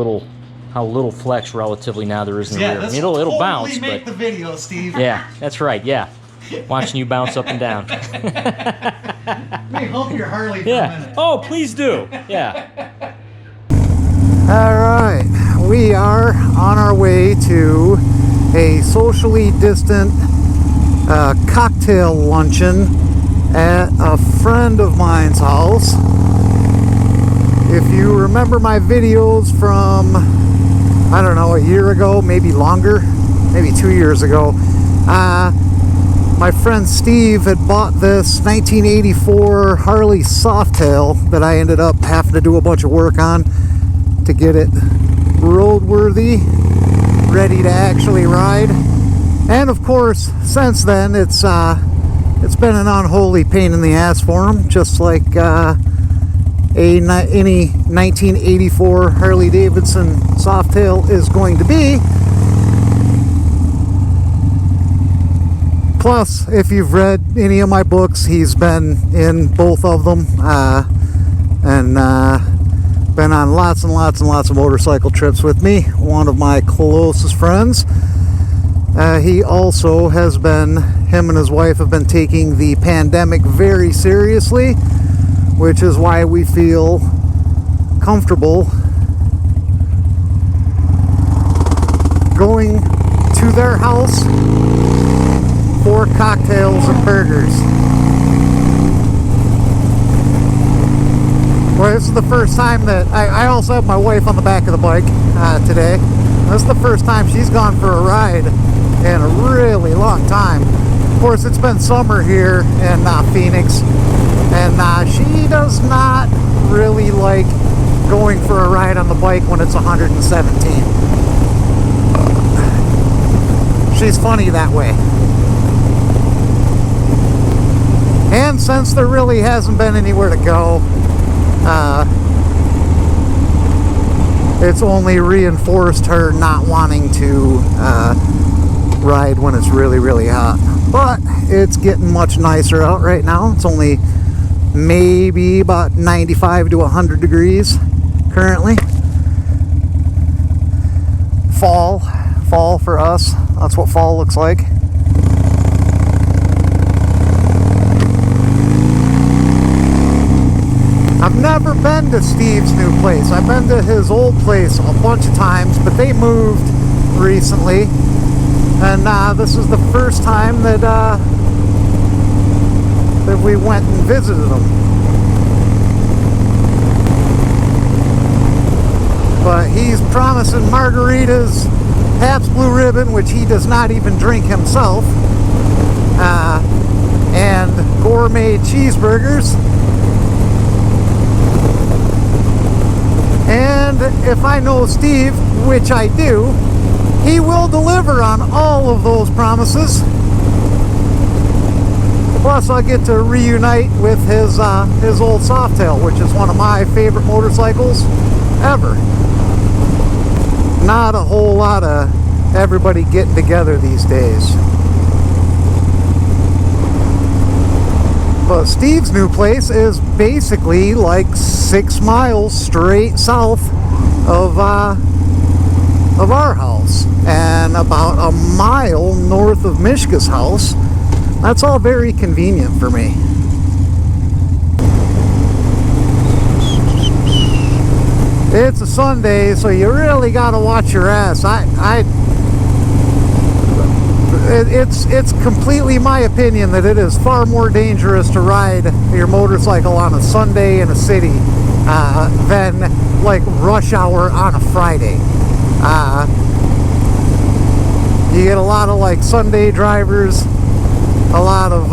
little how little flex relatively now there is in the rear. I mean, it'll totally bounce, make but the video, Steve. yeah, that's right. Yeah, watching you bounce up and down. May hump your Harley for a minute. Oh, please do. Yeah. All right, we are on our way to a socially distant cocktail luncheon at a friend of mine's house. If you remember my videos from, I don't know, a year ago, maybe longer, maybe 2 years ago, my friend Steve had bought this 1984 Harley Softail that I ended up having to do a bunch of work on to get it roadworthy, ready to actually ride. And of course, since then, it's been an unholy pain in the ass for him, just like any 1984 Harley Davidson Softail is going to be. Plus, if you've read any of my books, he's been in both of them, and been on lots and lots and lots of motorcycle trips with me. One of my closest friends. He also has been, him and his wife have been taking the pandemic very seriously, which is why we feel comfortable going to their house for cocktails and burgers. Well, this is the first time that I also have my wife on the back of the bike today. This is the first time she's gone for a ride in a really long time. Of course, it's been summer here in Phoenix, and she does not really like going for a ride on the bike when it's 117. She's funny that way. And since there really hasn't been anywhere to go, it's only reinforced her not wanting to ride when it's really, really hot. But it's getting much nicer out right now. It's only maybe about 95 to 100 degrees currently. Fall for us. That's what fall looks like. I've never been to Steve's new place. I've been to his old place a bunch of times, but they moved recently, and this is the first time that that we went and visited him. But he's promising margaritas, Pabst Blue Ribbon, which he does not even drink himself, and gourmet cheeseburgers. And if I know Steve, which I do, he will deliver on all of those promises. Plus, I'll get to reunite with his old Softail, which is one of my favorite motorcycles ever. Not a whole lot of everybody getting together these days. But Steve's new place is basically like 6 miles straight south of our house, and about a mile north of Mishka's house. That's all very convenient for me. It's a Sunday, so you really gotta watch your ass. It's completely my opinion that it is far more dangerous to ride your motorcycle on a Sunday in a city than like rush hour on a Friday. You get a lot of like Sunday drivers, a lot of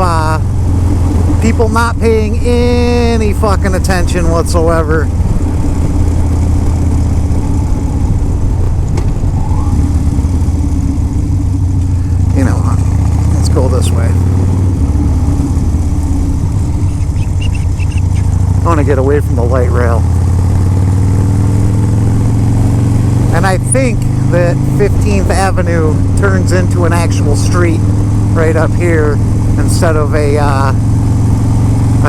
people not paying any fucking attention whatsoever. You know, let's go this way. I want to get away from the light rail. And I think that 15th Avenue turns into an actual street right up here instead of a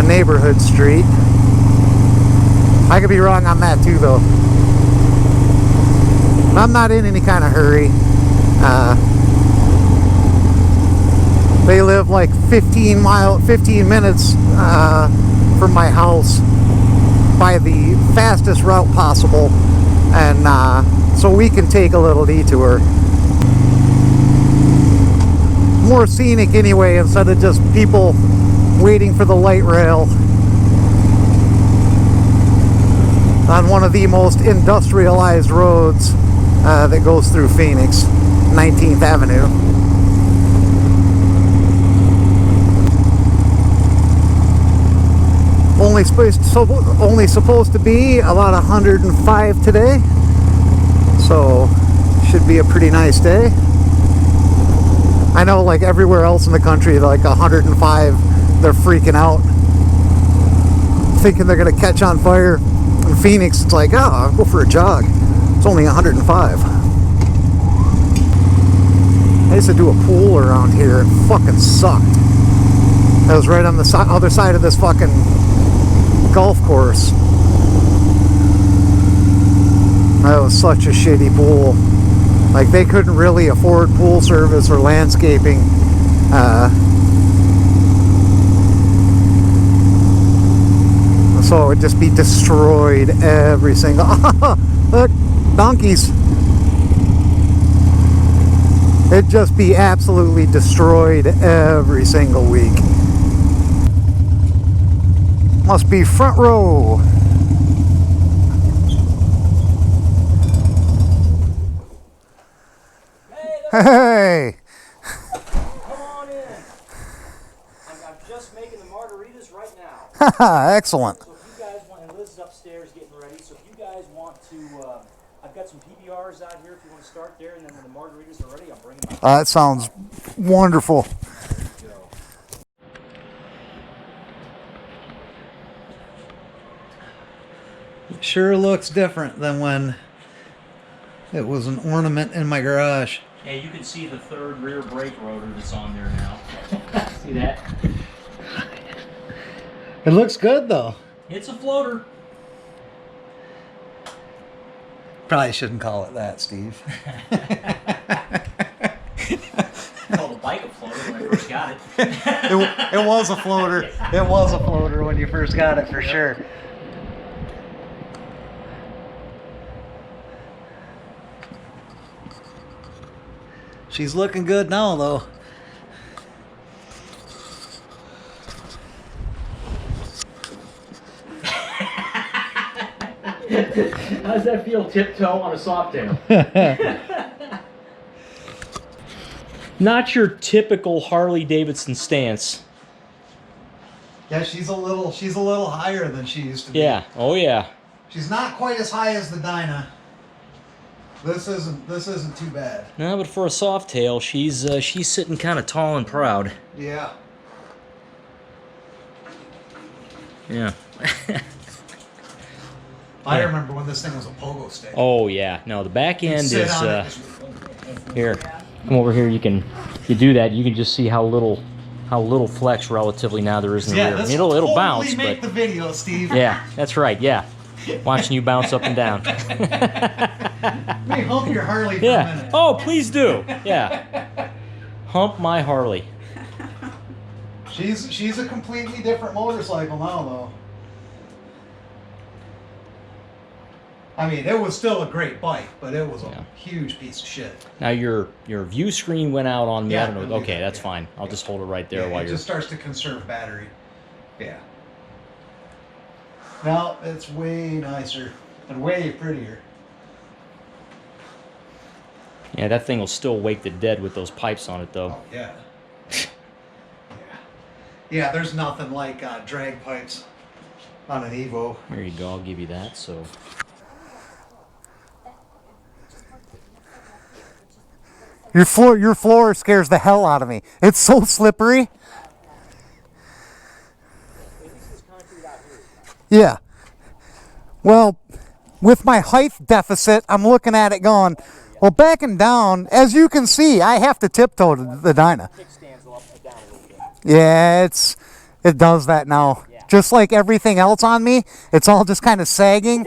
neighborhood street. I could be wrong on that too, though. I'm not in any kind of hurry. They live like 15 minutes from my house by the fastest route possible, and so we can take a little detour. More scenic anyway, instead of just people waiting for the light rail on one of the most industrialized roads that goes through Phoenix, 19th Avenue. Only supposed to be about 105 today, so should be a pretty nice day. I know, like everywhere else in the country, like 105, they're freaking out, thinking they're gonna catch on fire. In Phoenix, it's like, oh, I'll go for a jog. It's only 105. I used to do a pool around here. It fucking sucked. I was right on the other side of this fucking golf course. That was such a shitty pool. Like, they couldn't really afford pool service or landscaping. So it would just be destroyed every single... Look, donkeys. It'd just be absolutely destroyed every single week. Must be front row. Hey! Come on in. I'm just making the margaritas right now. Excellent. So if you guys want, and Liz is upstairs getting ready, so if you guys want to, I've got some PBRs out here if you want to start there, and then when the margaritas are ready, I'll bring them out. That sounds wonderful. It sure looks different than when it was an ornament in my garage. Yeah, you can see the third rear brake rotor that's on there now. See that? It looks good though. It's a floater. Probably shouldn't call it that, Steve. Called a bike a floater when I first got it. It was a floater. It was a floater when you first got it, for sure. She's looking good now, though. How does that feel, tiptoe on a softail? Not your typical Harley Davidson stance. Yeah, she's a little higher than she used to be. Yeah. Oh yeah. She's not quite as high as the Dyna. This isn't too bad. No, but for a softail, she's sitting kind of tall and proud. Yeah. Yeah. I remember when this thing was a pogo stick. Oh yeah. No, the back end is here. Come over here. You do that. You can just see how little flex relatively now there is in the rear. It'll totally bounce, make but the video, Steve. yeah, that's right. Yeah, watching you bounce up and down. Let me hump your Harley for a minute. Oh, please do. Yeah. Hump my Harley. She's a completely different motorcycle now, though. I mean, it was still a great bike, but it was a huge piece of shit. Now your view screen went out on me. Yeah, I don't know. Okay, that's fine. I'll just hold it right there while it you're. just starts to conserve battery. Yeah. Now it's way nicer and way prettier. Yeah, that thing will still wake the dead with those pipes on it, though. Oh, yeah. Yeah, there's nothing like drag pipes on an Evo. There you go. I'll give you that. So. Your floor scares the hell out of me. It's so slippery. Yeah. Well, with my height deficit, I'm looking at it going, well, backing down, as you can see, I have to tiptoe to the Dyna. Yeah, it does that now. Just like everything else on me, it's all just kind of sagging.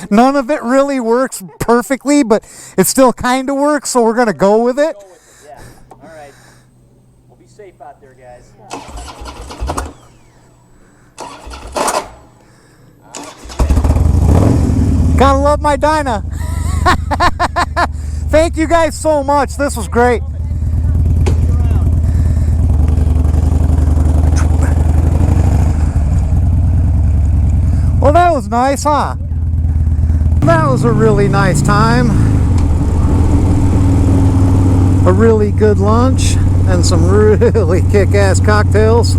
None of it really works perfectly, but it still kind of works, so we're going to go with it. Yeah. All right. We'll be safe out there, guys. Gotta love my Dyna. Thank you guys so much. This was great. Well, that was nice, huh? That was a really nice time. A really good lunch and some really kick-ass cocktails.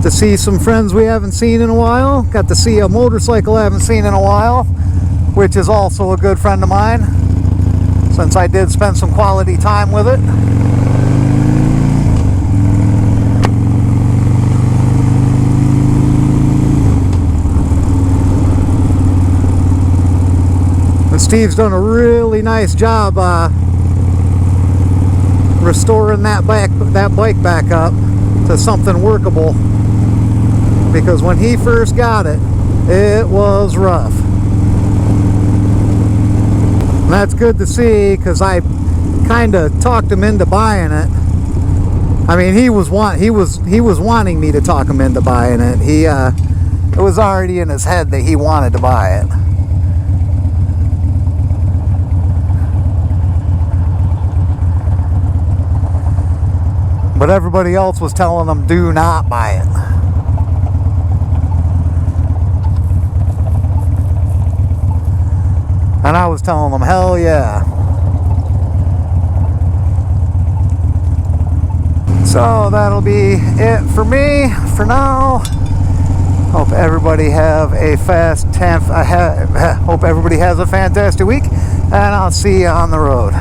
To see some friends we haven't seen in a while. Got to see a motorcycle I haven't seen in a while, which is also a good friend of mine, since I did spend some quality time with it. And Steve's done a really nice job restoring that bike back up to something workable. Because when he first got it, it was rough. And that's good to see, because I kind of talked him into buying it. I mean, he was wanting me to talk him into buying it. It was already in his head that he wanted to buy it. But everybody else was telling him, do not buy it. And I was telling them, hell yeah. So that'll be it for me for now. Hope everybody have a hope everybody has a fantastic week, and I'll see you on the road.